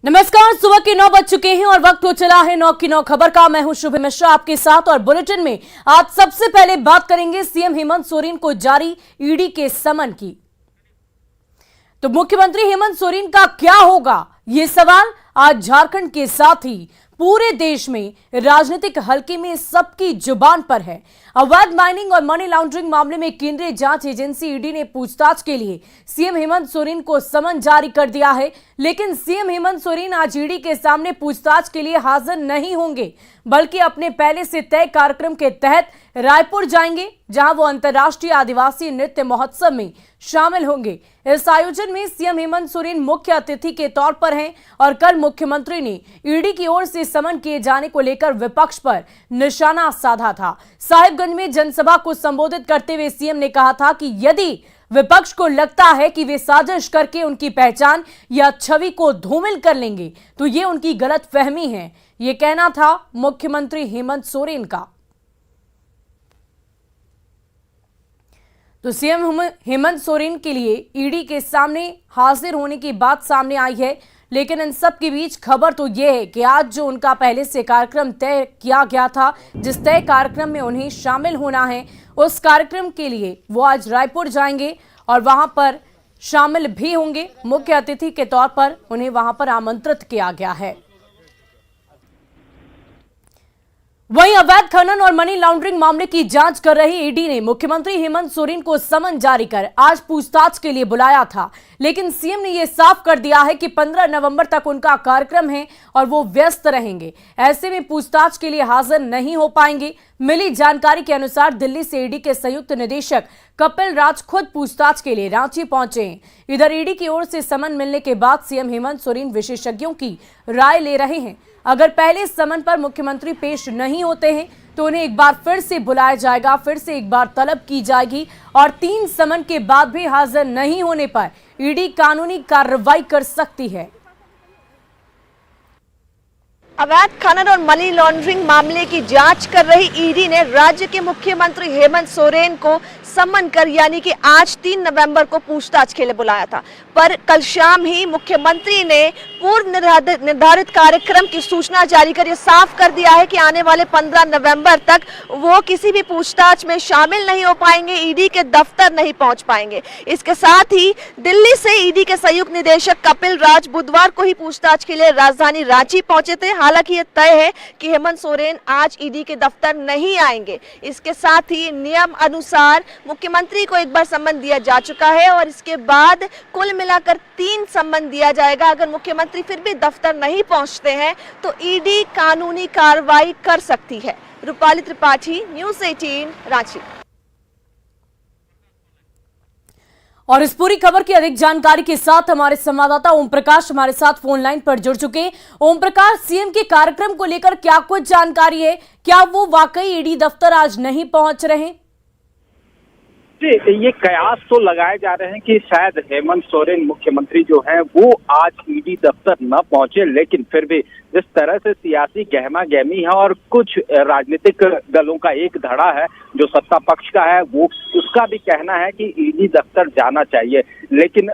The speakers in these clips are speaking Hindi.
नमस्कार, सुबह के 9 बज चुके हैं और वक्त हो चला है 9 की 9 खबर का। मैं हूं शुभ मिश्रा आपके साथ और बुलेटिन में आज सबसे पहले बात करेंगे सीएम हेमंत सोरेन को जारी ईडी के समन की। तो मुख्यमंत्री हेमंत सोरेन का क्या होगा, ये सवाल आज झारखंड के साथ ही पूरे देश में राजनीतिक हलके में सबकी जुबान पर है। अवैध माइनिंग और मनी लॉन्ड्रिंग मामले में केंद्रीय जांच एजेंसी ईडी ने पूछताछ के लिए सीएम हेमंत सोरेन को समन जारी कर दिया है। लेकिन सीएम हेमंत सोरेन आज ईडी के सामने पूछताछ के लिए हाजिर नहीं होंगे, बल्कि अपने पहले से तय कार्यक्रम के तहत रायपुर जाएंगे, जहां वो अंतर्राष्ट्रीय आदिवासी नृत्य महोत्सव में शामिल होंगे। इस आयोजन में सीएम हेमंत सोरेन मुख्य अतिथि के तौर पर हैं और कल मुख्यमंत्री ने ईडी की ओर से समन किए जाने को लेकर विपक्ष पर निशाना साधा था। साहिबगंज में जनसभा को संबोधित करते हुए सीएम ने कहा था कि यदि विपक्ष को लगता है कि वे साजिश करके उनकी पहचान या छवि को धूमिल कर लेंगे, तो ये उनकी गलतफहमी है। ये कहना था मुख्यमंत्री हेमंत सोरेन का। तो सीएम हेमंत सोरेन के लिए ईडी के सामने हाजिर होने की बात सामने आई है। लेकिन इन सब के बीच खबर तो यह है कि आज जो उनका पहले से कार्यक्रम तय किया गया था, जिस तय कार्यक्रम में उन्हें शामिल होना है, उस कार्यक्रम के लिए वो आज रायपुर जाएंगे और वहां पर शामिल भी होंगे। मुख्य अतिथि के तौर पर उन्हें वहां पर आमंत्रित किया गया है। वहीं अवैध खनन और मनी लॉन्ड्रिंग मामले की जांच कर रही ईडी ने मुख्यमंत्री हेमंत सोरेन को समन जारी कर आज पूछताछ के लिए बुलाया था। लेकिन सीएम ने यह साफ कर दिया है कि 15 नवंबर तक उनका कार्यक्रम है और वो व्यस्त रहेंगे। ऐसे में पूछताछ के लिए हाजिर नहीं हो पाएंगे। मिली जानकारी के अनुसार दिल्ली से ईडी के संयुक्त निदेशक कपिल राज खुद पूछताछ के लिए रांची पहुंचे हैं। इधर ईडी की ओर से समन मिलने के बाद सीएम हेमंत सोरेन विशेषज्ञों की राय ले रहे हैं। अगर पहले समन पर मुख्यमंत्री पेश नहीं होते हैं तो उन्हें एक बार फिर से बुलाया जाएगा, फिर से एक बार तलब की जाएगी और 3 समन के बाद भी हाजिर नहीं होने पर ईडी कानूनी कार्रवाई कर सकती है। अवैध खनन और मनी लॉन्ड्रिंग मामले की जांच कर रही ईडी ने राज्य के मुख्यमंत्री हेमंत सोरेन को सम्मन कर यानी कि आज 3 नवंबर को पूछताछ के लिए बुलाया था। पर कल शाम ही मुख्यमंत्री ने पूर्व निर्धारित कार्यक्रम की सूचना जारी कर यह साफ कर दिया है कि आने वाले 15 नवंबर तक वो किसी भी पूछताछ में शामिल नहीं हो पाएंगे, ईडी के दफ्तर नहीं पहुंच पाएंगे। इसके साथ ही दिल्ली से ईडी के संयुक्त निदेशक कपिल राज बुधवार को ही पूछताछ के लिए राजधानी रांची पहुंचे थे। हालांकि यह तय है कि हेमंत सोरेन आज ईडी के दफ्तर नहीं आएंगे। इसके साथ ही नियम अनुसार मुख्यमंत्री को एक बार सम्मन दिया जा चुका है और इसके बाद कुल मिलाकर 3 सम्मन दिया जाएगा। अगर मुख्यमंत्री फिर भी दफ्तर नहीं पहुंचते हैं तो ईडी कानूनी कार्रवाई कर सकती है। रूपाली त्रिपाठी, न्यूज़ 18 रांची। और इस पूरी खबर की अधिक जानकारी के साथ हमारे संवाददाता ओम प्रकाश हमारे साथ फोन लाइन पर जुड़ चुके हैं। ओम प्रकाश, सीएम के कार्यक्रम को लेकर क्या कुछ जानकारी है? क्या वो वाकई ईडी दफ्तर आज नहीं पहुंच रहे हैं? ये कयास तो लगाए जा रहे हैं कि शायद हेमंत सोरेन मुख्यमंत्री जो हैं वो आज ईडी दफ्तर न पहुंचे, लेकिन फिर भी जिस तरह से सियासी गहमा गहमी है और कुछ राजनीतिक दलों का एक धड़ा है जो सत्ता पक्ष का है, वो उसका भी कहना है कि ईडी दफ्तर जाना चाहिए। लेकिन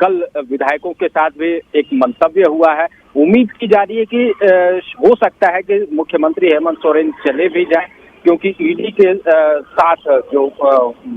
कल विधायकों के साथ भी एक मंतव्य हुआ है। उम्मीद की जा रही है कि हो सकता है कि मुख्यमंत्री हेमंत सोरेन चले भी जाएं, क्योंकि ईडी के साथ जो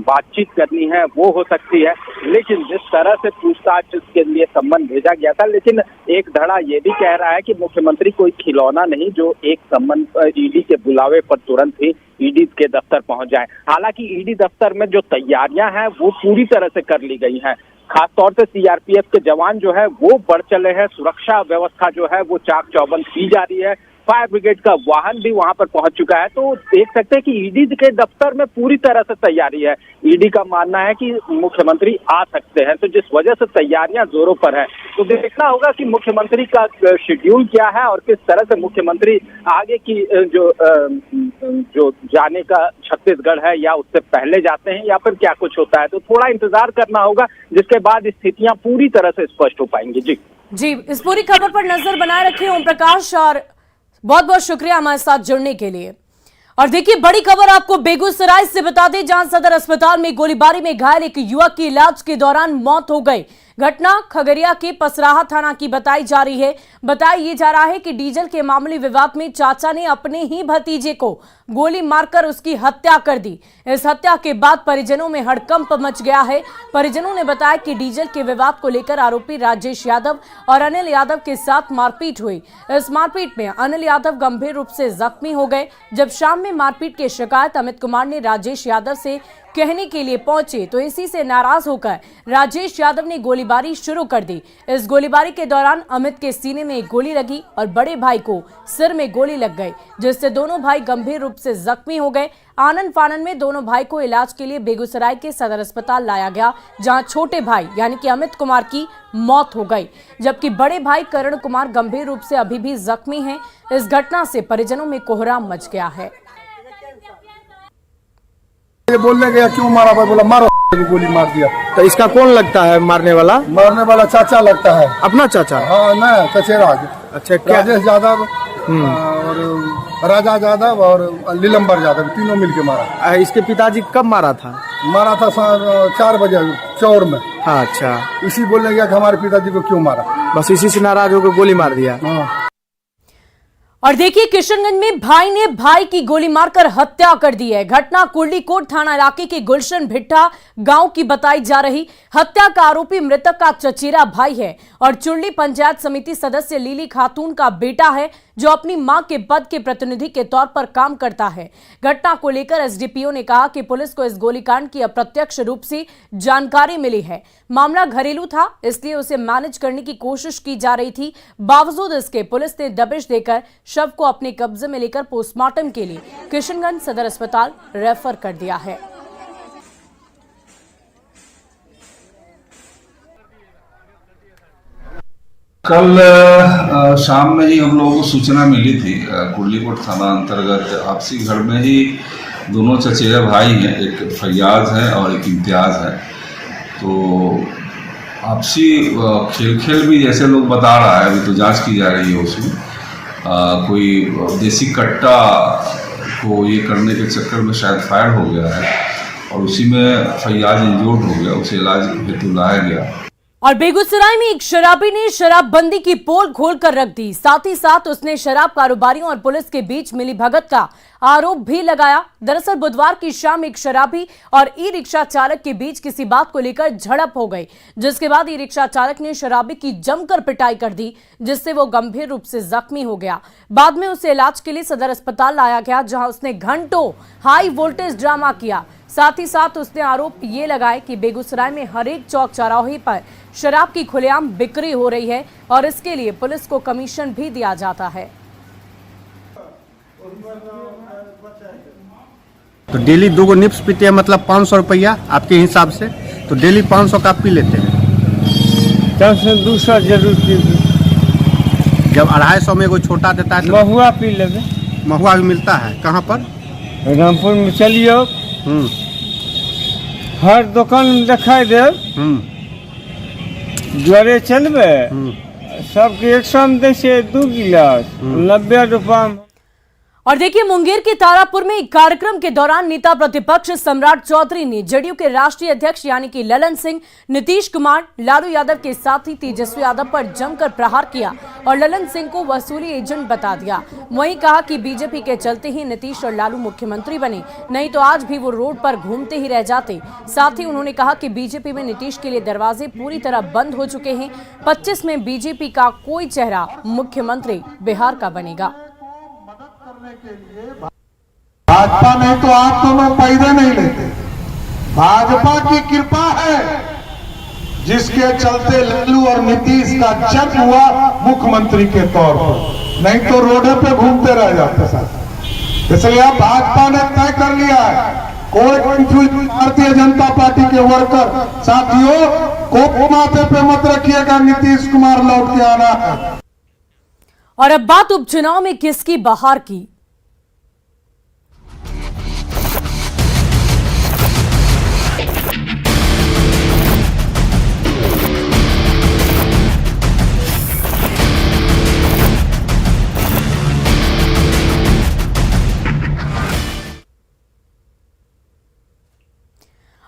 बातचीत करनी है वो हो सकती है। लेकिन जिस तरह से पूछताछ के लिए सम्मन भेजा गया था, लेकिन एक धड़ा ये भी कह रहा है कि मुख्यमंत्री कोई खिलौना नहीं जो एक सम्मन ईडी के बुलावे पर तुरंत ही ईडी के दफ्तर पहुंच जाए। हालांकि ईडी दफ्तर में जो तैयारियां हैं वो पूरी तरह से कर ली गई हैं। खासतौर से सीआरपीएफ के जवान जो है वो बढ़ चले हैं, सुरक्षा व्यवस्था जो है वो चाक चौबंद की जा रही है। फायर ब्रिगेड का वाहन भी वहां पर पहुंच चुका है। तो देख सकते हैं कि ईडी के दफ्तर में पूरी तरह से तैयारी है। ईडी का मानना है कि मुख्यमंत्री आ सकते हैं, तो जिस वजह से तैयारियां जोरों पर है। तो देखना होगा कि मुख्यमंत्री का शेड्यूल क्या है और किस तरह से मुख्यमंत्री आगे की जो जाने का छत्तीसगढ़ है या उससे पहले जाते हैं या फिर क्या कुछ होता है। तो थोड़ा इंतजार करना होगा, जिसके बाद स्थितियां पूरी तरह से स्पष्ट हो पाएंगी। जी, इस पूरी खबर पर नजर बनाए रखें ओम प्रकाश, और बहुत बहुत शुक्रिया हमारे साथ जुड़ने के लिए। और देखिए, बड़ी खबर आपको बेगूसराय से बता दें, जहां सदर अस्पताल में गोलीबारी में घायल एक युवक की इलाज के दौरान मौत हो गई। घटना खगड़िया के पसराहा थाना की बताई जा रही है। बताया जा रहा है कि डीजल के मामूली विवाद में चाचा ने अपने ही भतीजे को गोली मारकर उसकी हत्या कर दी। इस हत्या के बाद परिजनों में हड़कंप मच गया है। परिजनों ने बताया कि डीजल के विवाद को लेकर आरोपी राजेश यादव और अनिल यादव के साथ मारपीट हुई। इस मारपीट में अनिल यादव गंभीर रूप से जख्मी हो गए। जब शाम में मारपीट की शिकायत अमित कुमार ने राजेश यादव से कहने के लिए पहुंचे तो इसी से नाराज होकर राजेश यादव ने गोलीबारी शुरू कर दी। इस गोलीबारी के दौरान अमित के सीने में एक गोली लगी और बड़े भाई को सिर में गोली लग गई, जिससे दोनों भाई गंभीर रूप से जख्मी हो गए। आनन फानन में दोनों भाई को इलाज के लिए बेगूसराय के सदर अस्पताल लाया गया, जहां छोटे भाई यानी कि अमित कुमार की मौत हो गई, जबकि बड़े भाई करण कुमार गंभीर रूप से अभी भी जख्मी हैं। इस घटना से परिजनों में कोहराम मच गया है। ये बोलने गया क्यों मारा भाई, बोला मारो, गोली मार दिया। तो इसका कौन लगता है मारने वाला? मारने वाला चाचा लगता है। अपना चाचा? हाँ ना, चचेरा। अच्छा, क्या? राजेश यादव और राजा यादव और लीलम्बर यादव तीनों मिलके मारा। इसके पिताजी कब मारा था? मारा था 4 बजे चौर में। हाँ, अच्छा। इसी बोलने गया कि हमारे पिताजी को क्यों मारा, बस इसी से नाराज होकर गोली मार दिया। हाँ। और देखिए, किशनगंज में भाई ने भाई की गोली मारकर हत्या कर दी है। घटना कुर्लीकोट थाना इलाके के गुलशन भिट्टा गांव की बताई जा रही। हत्या का आरोपी मृतक का चचेरा भाई है और चुरली पंचायत समिति सदस्य लीली खातून का बेटा है, जो अपनी मां के पद के प्रतिनिधि के तौर पर काम करता है। घटना को लेकर एसडीपीओ ने कहा कि पुलिस को इस गोलीकांड की अप्रत्यक्ष रूप से जानकारी मिली है। मामला घरेलू था, इसलिए उसे मैनेज करने की कोशिश की जा रही थी। बावजूद इसके पुलिस ने दबिश देकर शव को अपने कब्जे में लेकर पोस्टमार्टम के लिए किशनगंज सदर अस्पताल रेफर कर दिया है। कल शाम में ही हम लोगों को सूचना मिली थी, कुर्लीकोट थाना अंतर्गत आपसी घर में ही दोनों चचेरे भाई हैं, एक फैयाज है और एक इम्तियाज़ है। तो आपसी खेल भी जैसे लोग बता रहा है, अभी तो जांच की जा रही है उसमें, कोई देसी कट्टा को ये करने के चक्कर में शायद फायर हो गया है और उसी में फैयाज इंजोर्ड हो गया, उसे इलाज हेतु लाया गया। और बेगूसराय में एक शराबी ने शराबबंदी की पोल खोलकर रख दी। साथ ही साथ उसने शराब कारोबारियों और पुलिस के बीच मिलीभगत का आरोप भी लगाया। दरअसल बुधवार की शाम एक शराबी और ई रिक्शा चालक के बीच किसी बात को लेकर झड़प हो गई, जिसके बाद ई रिक्शा चालक ने शराबी की जमकर पिटाई कर दी, जिससे वो गंभीर रूप से जख्मी हो गया। बाद में उसे इलाज के लिए सदर अस्पताल लाया गया, जहां उसने घंटों हाई वोल्टेज ड्रामा किया। साथ ही साथ उसने आरोप ये लगाए कि बेगूसराय में हर एक चौक चौराहे पर शराब की खुलेआम बिक्री हो रही है और इसके लिए पुलिस को कमीशन भी दिया जाता है। तो डेली 2 निप्स पीते हैं, मतलब 500 रुपया आपके हिसाब से, तो डेली 500 का पी लेते हैं। 200 जरूर पी। जब 250 में एगो छोटा देता है तो महुआ पी लेंगे। महुआ भी मिलता है, कहाँ पर? रामपुर में चलिए, हर दुकान में दिखाई दे। ज्वरे चलबे सबके 100 में दै 2 गिलास 90 रुपया। और देखिए, मुंगेर के तारापुर में एक कार्यक्रम के दौरान नेता प्रतिपक्ष सम्राट चौधरी ने जेडीयू के राष्ट्रीय अध्यक्ष यानी कि ललन सिंह, नीतीश कुमार, लालू यादव के साथ ही तेजस्वी यादव पर जमकर प्रहार किया और ललन सिंह को वसूली एजेंट बता दिया। वहीं कहा कि बीजेपी के चलते ही नीतीश और लालू मुख्यमंत्री बने, नहीं तो आज भी वो रोड पर घूमते ही रह जाते। साथ ही उन्होंने कहा कि बीजेपी में नीतीश के लिए दरवाजे पूरी तरह बंद हो चुके हैं। 25 में बीजेपी का कोई चेहरा मुख्यमंत्री बिहार का बनेगा। भाजपा नहीं तो आप दोनों पैदे नहीं लेते। भाजपा की कृपा है जिसके चलते लालू और नीतीश का जन्म हुआ मुख्यमंत्री के तौर पर, नहीं तो रोड पे घूमते रह जाते साथ। इसलिए अब भाजपा ने तय कर लिया है, कोई कंफ्यूज भारतीय जनता पार्टी के वर्कर साथियों को माथे पे मत रखिएगा, नीतीश कुमार लौट के आना है। और अब बात उपचुनाव में किसकी बहार की।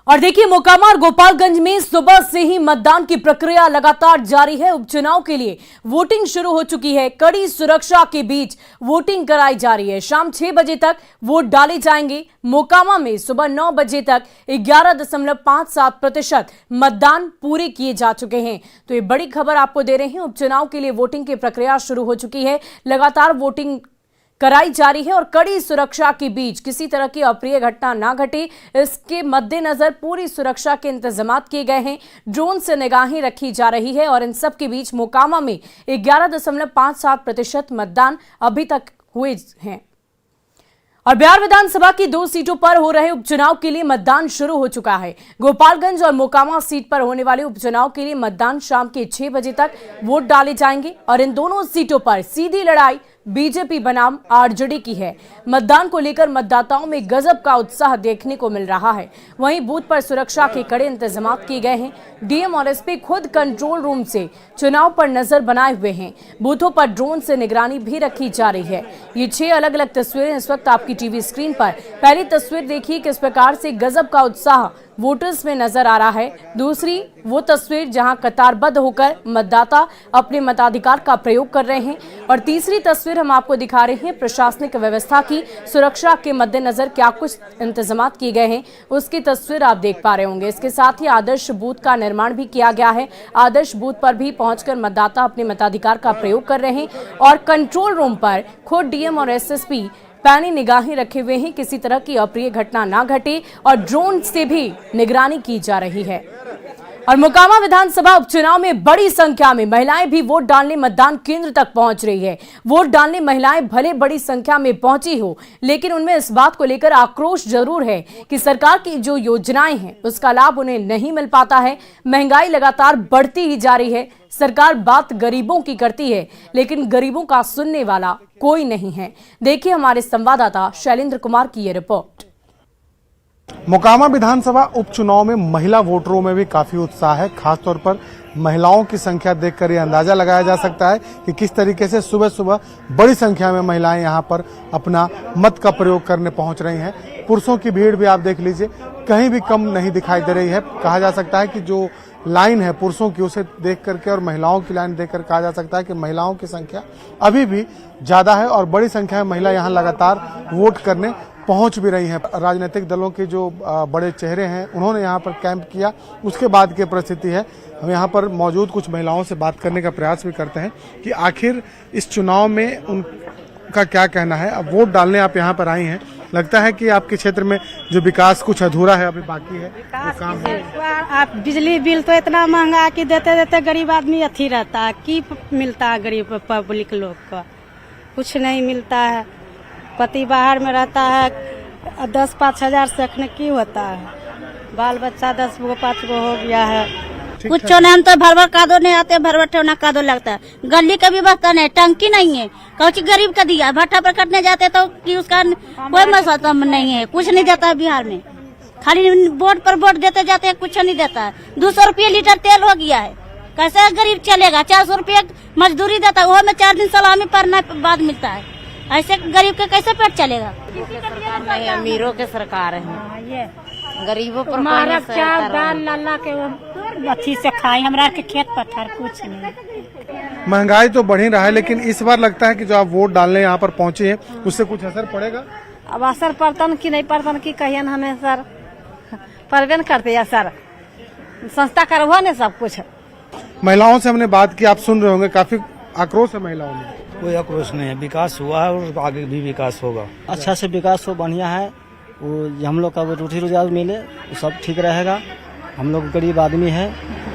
और देखिए, मोकामा और गोपालगंज में सुबह से ही मतदान की प्रक्रिया लगातार जारी है। उपचुनाव के लिए वोटिंग शुरू हो चुकी है। कड़ी सुरक्षा के बीच वोटिंग कराई जा रही है। शाम 6 बजे तक वोट डाले जाएंगे। मोकामा में सुबह 9 बजे तक 11.57% मतदान पूरे किए जा चुके हैं। तो ये बड़ी खबर आपको दे रहे हैं। उपचुनाव के लिए वोटिंग की प्रक्रिया शुरू हो चुकी है। लगातार वोटिंग कराई जा रही है और कड़ी सुरक्षा के बीच किसी तरह की अप्रिय घटना ना घटे, इसके मद्देनजर पूरी सुरक्षा के इंतजाम किए गए हैं। ड्रोन से निगाहें रखी जा रही है और इन सब के बीच मोकामा में 11.57% मतदान अभी तक हुए हैं। और बिहार विधानसभा की 2 सीटों पर हो रहे उपचुनाव के लिए मतदान शुरू हो चुका है। गोपालगंज और मोकामा सीट पर होने वाले उपचुनाव के लिए मतदान शाम के 6 बजे तक वोट डाले जाएंगे और इन दोनों सीटों पर सीधी लड़ाई बीजेपी बनाम आरजेडी की है। मतदान को लेकर मतदाताओं में गजब का उत्साह देखने को मिल रहा है। वहीं बूथ पर सुरक्षा के कड़े इंतजाम किए गए हैं। डीएम और एसपी खुद कंट्रोल रूम से चुनाव पर नजर बनाए हुए हैं। बूथों पर ड्रोन से निगरानी भी रखी जा रही है। ये 6 अलग अलग तस्वीरें इस वक्त आपकी टीवी स्क्रीन पर। पहली तस्वीर देखिए किस प्रकार से गजब का उत्साह वोटर्स में नजर आ रहा है। दूसरी वो तस्वीर जहां कतारबद्ध होकर मतदाता अपने मताधिकार का प्रयोग कर रहे हैं और तीसरी तस्वीर हम आपको दिखा रहे हैं प्रशासनिक व्यवस्था की। सुरक्षा के मद्देनजर क्या कुछ इंतजाम किए गए हैं उसकी तस्वीर आप देख पा रहे होंगे। इसके साथ ही आदर्श बूथ का निर्माण भी किया गया है। आदर्श बूथ पर भी पहुंचकर मतदाता अपने मताधिकार का प्रयोग कर रहे हैं और कंट्रोल रूम पर खुद डीएम और एसएसपी पैनी निगाहें रखे हुए हैं, किसी तरह की अप्रिय घटना ना घटे और ड्रोन से भी निगरानी की जा रही है। और मोकामा विधानसभा उपचुनाव में बड़ी संख्या में महिलाएं भी वोट डालने मतदान केंद्र तक पहुंच रही है। वोट डालने महिलाएं भले बड़ी संख्या में पहुंची हो, लेकिन उनमें इस बात को लेकर आक्रोश जरूर है कि सरकार की जो योजनाएं हैं उसका लाभ उन्हें नहीं मिल पाता है। महंगाई लगातार बढ़ती ही जा रही है। सरकार बात गरीबों की करती है, लेकिन गरीबों का सुनने वाला कोई नहीं है। देखिए हमारे संवाददाता शैलेंद्र कुमार की ये रिपोर्ट। मोकामा विधानसभा उपचुनाव में महिला वोटरों में भी काफी उत्साह है। खासतौर पर महिलाओं की संख्या देखकर यह अंदाजा लगाया जा सकता है कि किस तरीके से सुबह सुबह बड़ी संख्या में महिलाएं यहां पर अपना मत का प्रयोग करने पहुंच रही हैं। पुरुषों की भीड़ भी आप देख लीजिए, कहीं भी कम नहीं दिखाई दे रही है। कहा जा सकता है कि जो लाइन है पुरुषों की उसे देख करके और महिलाओं की लाइन देखकर कहा जा सकता है कि महिलाओं की संख्या अभी भी ज्यादा है और बड़ी संख्या में महिला यहां लगातार वोट करने पहुंच भी रही हैं। राजनीतिक दलों के जो बड़े चेहरे हैं उन्होंने यहां पर कैंप किया, उसके बाद की परिस्थिति है। हम यहां पर मौजूद कुछ महिलाओं से बात करने का प्रयास भी करते हैं कि आखिर इस चुनाव में उनका क्या कहना है। अब वोट डालने आप यहां पर आई हैं, लगता है कि आपके क्षेत्र में जो विकास कुछ अधूरा है, अभी बाकी है वो काम है। आप बिजली बिल तो इतना महंगा कि देते देते गरीब आदमी अथी रहता है। की मिलता है गरीब पब्लिक लोग को? कुछ नहीं मिलता है। पति बाहर में रहता है, 10-5 हजार से अखने की होता है। बाल बच्चा 10 गो 5 गो हो गया है। कुछ नहीं, हम तो भर कादो नहीं आते, भर ठेवना कादो लगता है। गली का भी व्यवस्था नहीं, टंकी नहीं है। कौची गरीब का दिया, भट्टा पर कटने जाते तो कि उसका कोई मसला नहीं है। कुछ नहीं देता है बिहार में, खाली वोट पर वोट देते जाते हैं, कुछ नहीं देता है। 200 रुपये लीटर तेल हो गया है, कैसे गरीब चलेगा? 400 रुपये मजदूरी देता है, वो में 4 दिन सलामी पड़ना बाद मिलता है। ऐसे गरीब के कैसे पेट चलेगा? नहीं, अमीरों के सरकार है, गरीबों पर दाल लाला के अच्छी से खाई। हमारा के खेत पत्थर कुछ नहीं। महंगाई तो बढ़ ही रहा है, लेकिन इस बार लगता है कि जो आप वोट डालने यहाँ पर पहुंचे हैं उससे कुछ असर पड़ेगा। अब असर पड़तन की नहीं पड़तन की कहिए हमें सर, परवेन करते या सर संस्था करवा ने सब कुछ। महिलाओं से हमने बात की, आप सुन रहे होंगे, काफी आक्रोश है महिलाओं में। कोई आक्रोश नहीं है, विकास हुआ है और आगे भी विकास होगा। अच्छा से विकास हो, बढ़िया है। वो हम लोग का वो रोटी रोजगार मिले, वो सब ठीक रहेगा। हम लोग गरीब आदमी है,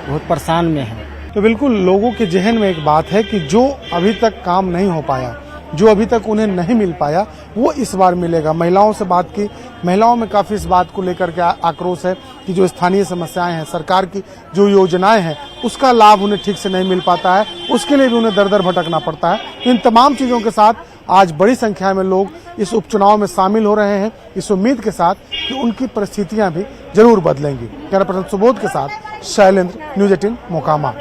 बहुत परेशान में है। तो बिल्कुल लोगों के जहन में एक बात है कि जो अभी तक काम नहीं हो पाया, जो अभी तक उन्हें नहीं मिल पाया, वो इस बार मिलेगा। महिलाओं से बात की, महिलाओं में काफी इस बात को लेकर के आक्रोश है कि जो स्थानीय समस्याएं हैं, सरकार की जो योजनाएं हैं, उसका लाभ उन्हें ठीक से नहीं मिल पाता है, उसके लिए भी उन्हें दर दर भटकना पड़ता है। इन तमाम चीजों के साथ आज बड़ी संख्या में लोग इस उपचुनाव में शामिल हो रहे हैं, इस उम्मीद के साथ कि उनकी परिस्थितियां भी जरूर बदलेंगी। कैमरा पर्सन सुबोध के साथ शैलेंद्र, न्यूज़ 18 मोकामा।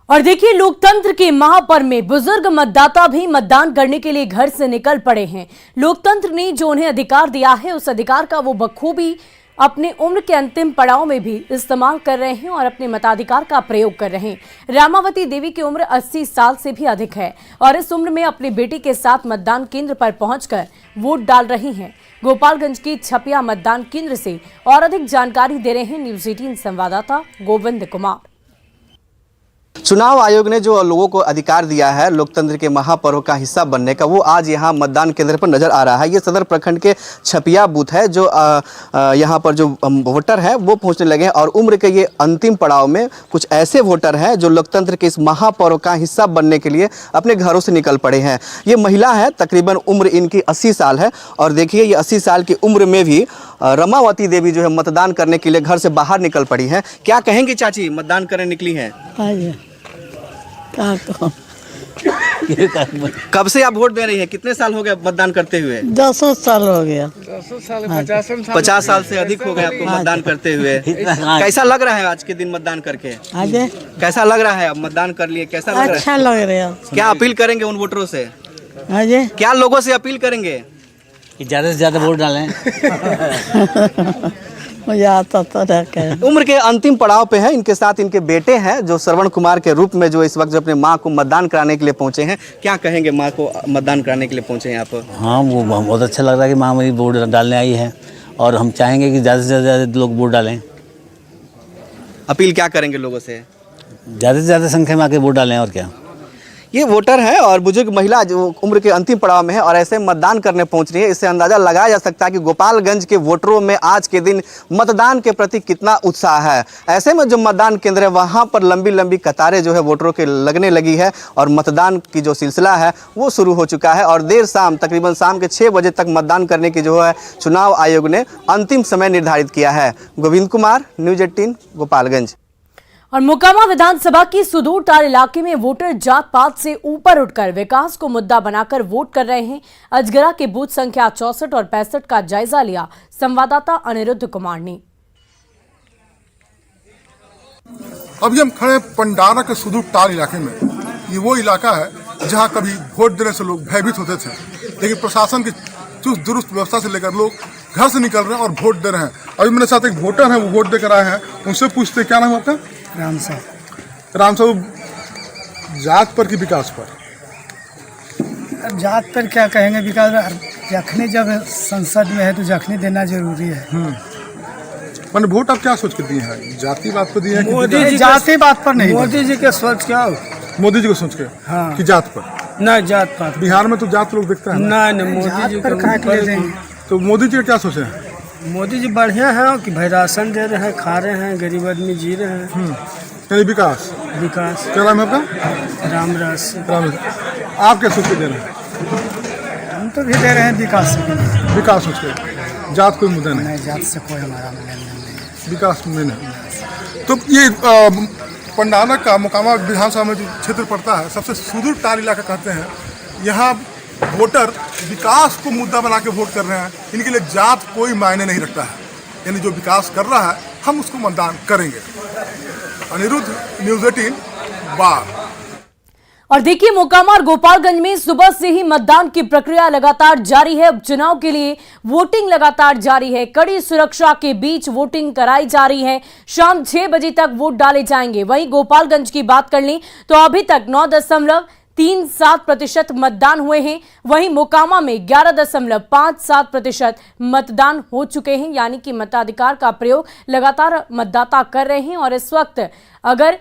और देखिए, लोकतंत्र के महापर्व में बुजुर्ग मतदाता भी मतदान करने के लिए घर से निकल पड़े हैं। लोकतंत्र ने जो उन्हें अधिकार दिया है, उस अधिकार का वो बखूबी अपने उम्र के अंतिम पड़ाव में भी इस्तेमाल कर रहे हैं और अपने मताधिकार का प्रयोग कर रहे हैं। रामावती देवी की उम्र 80 साल से भी अधिक है और इस उम्र में अपनी बेटी के साथ मतदान केंद्र पर पहुंचकर वोट डाल रही हैं। गोपालगंज की छपिया मतदान केंद्र से और अधिक जानकारी दे रहे हैं न्यूज़ 18 संवाददाता गोविंद कुमार। चुनाव आयोग ने जो लोगों को अधिकार दिया है लोकतंत्र के महापर्व का हिस्सा बनने का, वो आज यहाँ मतदान केंद्र पर नजर आ रहा है। ये सदर प्रखंड के छपिया बूथ है जो यहाँ पर जो वोटर है वो पहुँचने लगे हैं और उम्र के ये अंतिम पड़ाव में कुछ ऐसे वोटर हैं जो लोकतंत्र के इस महापर्व का हिस्सा बनने के लिए अपने घरों से निकल पड़े हैं। ये महिला है, तकरीबन उम्र इनकी 80 साल है और देखिए ये 80 साल की उम्र में भी रमावती देवी जो है मतदान करने के लिए घर से बाहर निकल पड़ी हैं। क्या कहेंगी चाची, मतदान करने निकली हैं? कब से आप वोट दे रही हैं? कितने साल हो गए मतदान करते हुए? 10 साल हो गया। 50 साल से अधिक हो गए आपको मतदान करते हुए। कैसा लग रहा है आज के दिन मतदान करके? कैसा लग रहा है? आप मतदान कर लिए, कैसा लग रहा है? अच्छा लग रहा है। क्या अपील करेंगे उन वोटरों से? क्या लोगों से अपील करेंगे? कि ज़्यादा से ज़्यादा वोट डालें। उम्र के अंतिम पड़ाव पे है। इनके साथ इनके बेटे हैं जो श्रवण कुमार के रूप में जो इस वक्त जो अपने माँ को मतदान कराने के लिए पहुंचे हैं। क्या कहेंगे, माँ को मतदान कराने के लिए पहुंचे हैं आप? हाँ, वो बहुत अच्छा लग रहा है कि माँ मेरी वोट डालने आई है और हम चाहेंगे कि ज़्यादा से ज़्यादा लोग वोट डालें। अपील क्या करेंगे लोगों से? ज़्यादा से ज़्यादा संख्या में आके वोट डालें। और क्या, ये वोटर है और बुजुर्ग महिला जो उम्र के अंतिम पड़ाव में है और ऐसे मतदान करने पहुंच रही है। इससे अंदाजा लगाया जा सकता है कि गोपालगंज के वोटरों में आज के दिन मतदान के प्रति कितना उत्साह है। ऐसे में जो मतदान केंद्र है वहां पर लंबी लंबी कतारें जो है वोटरों के लगने लगी है और मतदान की जो सिलसिला है वो शुरू हो चुका है और देर शाम तकरीबन शाम के 6 बजे तक मतदान करने की जो है चुनाव आयोग ने अंतिम समय निर्धारित किया है। गोविंद कुमार, न्यूज़ 18 गोपालगंज। और मोकामा विधानसभा की सुदूर तार इलाके में वोटर जात पात से ऊपर उठकर विकास को मुद्दा बनाकर वोट कर रहे हैं। अजगरा के बूथ संख्या 64 और 65 का जायजा लिया संवाददाता अनिरुद्ध कुमार ने। अभी हम खड़े पंडारा के सुदूर तार इलाके में। ये वो इलाका है जहां कभी वोट देने से लोग भयभीत होते थे, लेकिन प्रशासन की चुस्त दुरुस्त व्यवस्था से लेकर लोग घर से निकल रहे हैं और वोट दे रहे हैं। अभी मेरे साथ एक वोटर है, वो वोट देकर आए हैं। उनसे पूछते क्या नाम है आपका? राम साहब। राम साहब, जात पर कि विकास पर? जात पर क्या कहेंगे, विकास जखनी जब संसद में है तो जखनी देना जरूरी है। मैंने वोट आप क्या सोच के दिए हैं? जाति बात पर दिए हैं? मोदी जी जाति बात पर नहीं, मोदी जी के सोच क्या हो? मोदी जी को सोच के? हाँ। कि जात पर? नहीं, जात पर। बिहार में तो जात लोग देखते हैं। नहीं, मोदी जी पर खाट ले देंगे। तो मोदी जी का क्या सोचे हैं? मोदी जी बढ़िया है कि भाई राशन दे रहे हैं, खा रहे हैं, गरीब आदमी जी रहे हैं। यानी विकास। क्या नाम है आपका? रामराज। आप क्या सोच के दे रहे हैं? हम तो भी दे रहे हैं विकास। विकास सोच के, जात कोई मुद्दा नहीं? जात से कोई हमारा लेन देन नहीं है, विकास में नहीं। तो ये पंडारा का मोकामा विधानसभा में जो क्षेत्र पड़ता है, सबसे सुदूर तार इलाका कहते हैं। यहाँ वोटर विकास को मुद्दा बना के वोट कर रहे हैं। इनके लिए जात कोई मायने नहीं रखता है, यानी जो विकास कर रहा है हम उसको मतदान करेंगे। अनिरुद्ध, न्यूज़ 18 बार। और देखिए, मोकामा और गोपालगंज में सुबह से ही मतदान की प्रक्रिया लगातार जारी है। उपचुनाव के लिए वोटिंग लगातार जारी है। कड़ी सुरक्षा के बीच वोटिंग कराई जा रही है। शाम 6 बजे तक वोट डाले जाएंगे। वहीं गोपालगंज की बात कर लें तो अभी तक 9.37% मतदान हुए हैं। वहीं मोकामा में 11.57% मतदान हो चुके हैं, यानी कि मताधिकार का प्रयोग लगातार मतदाता कर रहे हैं। और इस वक्त अगर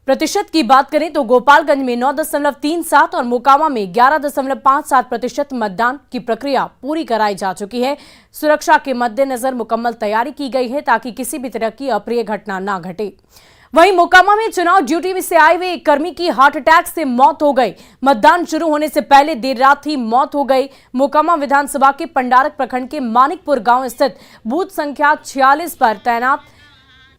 प्रतिशत की बात करें तो गोपालगंज में 9.37 और मोकामा में 11.57% मतदान की प्रक्रिया पूरी कराई जा चुकी है। सुरक्षा के मद्देनजर मुकम्मल तैयारी की गई है ताकि किसी भी तरह की अप्रिय घटना ना घटे। वहीं मोकामा में चुनाव ड्यूटी से आए हुए एक कर्मी की हार्ट अटैक से मौत हो गई। मतदान शुरू होने से पहले देर रात ही मौत हो गई। मोकामा विधानसभा के पंडारक प्रखंड के मानिकपुर गांव स्थित बूथ संख्या 46 पर तैनात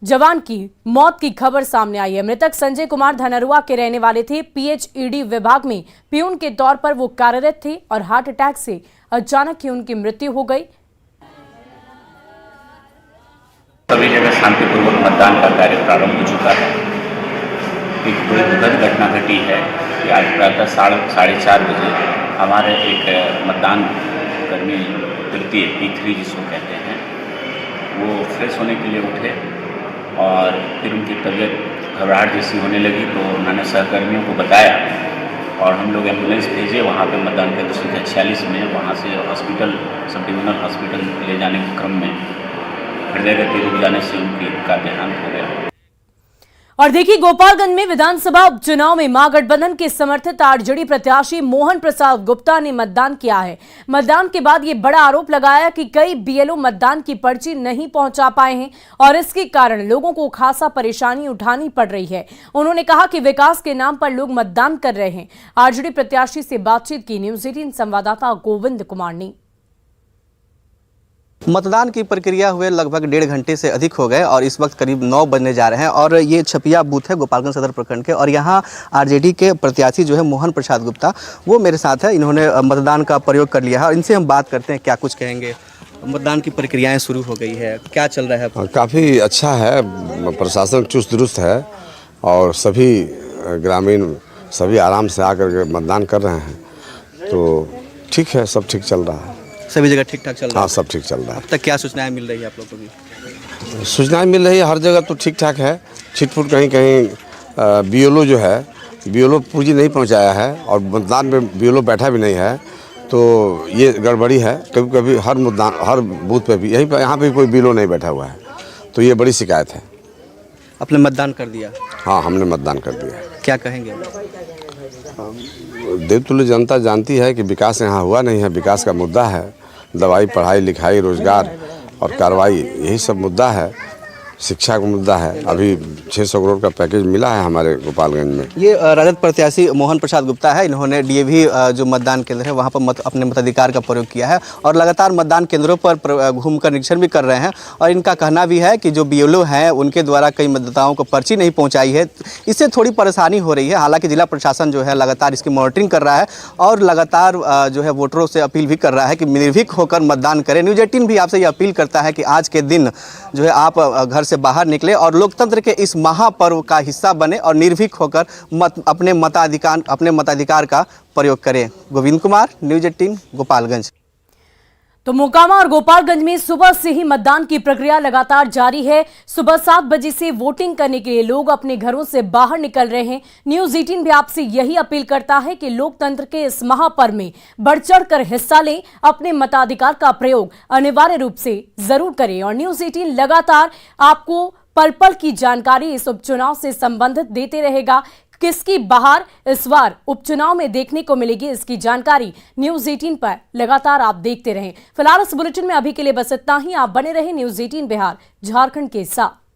जवान की मौत की खबर सामने आई है। मृतक संजय कुमार धनरुआ के रहने वाले थे। पीएचईडी विभाग में पियून के तौर पर वो कार्यरत थे और हार्ट अटैक से अचानक ही उनकी मृत्यु हो गई। सभी जगह शांतिपूर्वक मतदान का कार्य प्रारंभ हो चुका है। एक बड़ी दुखद घटना घटी है कि आज प्रातः 4:30 बजे हमारे एक मतदान कर्मी तृतीय P3 जिसको कहते हैं, वो फ्रेश होने के लिए उठे और फिर उनकी तबीयत घबराहट जैसी होने लगी, तो उन्होंने सहकर्मियों को बताया और हम लोग एम्बुलेंस भेजे वहाँ पे मतदान केंद्र संख्या 46 में। वहाँ से हॉस्पिटल, सब डिविजनल हॉस्पिटल ले जाने के क्रम में हृदय गति रुक जाने से उनका देहांत हो गया। और देखिए, गोपालगंज में विधानसभा उपचुनाव में महागठबंधन के समर्थित आरजेडी प्रत्याशी मोहन प्रसाद गुप्ता ने मतदान किया है। मतदान के बाद ये बड़ा आरोप लगाया कि कई बीएलओ मतदान की पर्ची नहीं पहुंचा पाए हैं और इसके कारण लोगों को खासा परेशानी उठानी पड़ रही है। उन्होंने कहा कि विकास के नाम पर लोग मतदान कर रहे हैं। आरजेडी प्रत्याशी से बातचीत की न्यूज 18 संवाददाता गोविंद कुमार ने। मतदान की प्रक्रिया हुए लगभग 1.5 घंटे से अधिक हो गए और इस वक्त करीब 9 बजने जा रहे हैं और ये छपिया बूथ है गोपालगंज सदर प्रखंड के और यहाँ आरजेडी के प्रत्याशी जो है मोहन प्रसाद गुप्ता वो मेरे साथ है। इन्होंने मतदान का प्रयोग कर लिया है और इनसे हम बात करते हैं, क्या कुछ कहेंगे। मतदान की प्रक्रियाएं शुरू हो गई है, क्या चल रहा है? काफ़ी अच्छा है, प्रशासन चुस्त दुरुस्त है और सभी ग्रामीण सभी आराम से आकर के मतदान कर रहे हैं, तो ठीक है, सब ठीक चल रहा है। सभी जगह ठीक ठाक चल रहा है? हाँ, सब ठीक चल रहा है। अब तक क्या सूचनाएं मिल रही है आप लोगों को? सूचनाएं मिल रही है हर जगह तो ठीक ठाक है। छिटपुट कहीं कहीं बीएलओ जो है, बीएलओ पूंजी नहीं पहुंचाया है और मतदान में बीएलओ बैठा भी नहीं है, तो ये गड़बड़ी है। कभी कभी हर बूथ पे भी यहीं पर यहाँ पे कोई बीएलओ नहीं बैठा हुआ है, तो ये बड़ी शिकायत है। आपने मतदान कर दिया? हाँ, हमने मतदान कर दिया। क्या कहेंगे? देवतुल्य जनता जानती है कि विकास यहाँ हुआ नहीं है। विकास का मुद्दा है दवाई, पढ़ाई, लिखाई, रोजगार और कार्रवाई, यही सब मुद्दा है। शिक्षा का मुद्दा है। अभी 600 करोड़ का पैकेज मिला है हमारे गोपालगंज में। ये राजद प्रत्याशी मोहन प्रसाद गुप्ता है। इन्होंने डीएवी जो मतदान केंद्र है वहाँ पर अपने मताधिकार का प्रयोग किया है और लगातार मतदान केंद्रों पर घूमकर निरीक्षण भी कर रहे हैं और इनका कहना भी है कि जो बीएलओ हैं उनके द्वारा कई मतदाताओं को पर्ची नहीं पहुँचाई है, इससे थोड़ी परेशानी हो रही है। हालांकि जिला प्रशासन जो है लगातार इसकी मॉनिटरिंग कर रहा है और लगातार जो है वोटरों से अपील भी कर रहा है कि निर्भीक होकर मतदान करें। न्यूज 18 भी आपसे ये अपील करता है कि आज के दिन जो है आप घर से बाहर निकले और लोकतंत्र के इस महापर्व का हिस्सा बने और निर्भीक होकर अपने मताधिकार का प्रयोग करें। गोविंद कुमार, न्यूज 18 गोपालगंज। तो मोकामा और गोपालगंज में सुबह से ही मतदान की प्रक्रिया लगातार जारी है। सुबह 7 बजे से वोटिंग करने के लिए लोग अपने घरों से बाहर निकल रहे हैं। न्यूज 18 भी आपसे यही अपील करता है कि लोकतंत्र के इस महापर्व में बढ़ चढ़कर हिस्सा लें, अपने मताधिकार का प्रयोग अनिवार्य रूप से जरूर करें और न्यूज 18 लगातार आपको पल पल की जानकारी इस उपचुनाव से संबंधित देते रहेगा। किसकी बहार इस बार उपचुनाव में देखने को मिलेगी, इसकी जानकारी न्यूज 18 पर लगातार आप देखते रहें। फिलहाल इस बुलेटिन में अभी के लिए बस इतना ही। आप बने रहें न्यूज 18 बिहार झारखंड के साथ।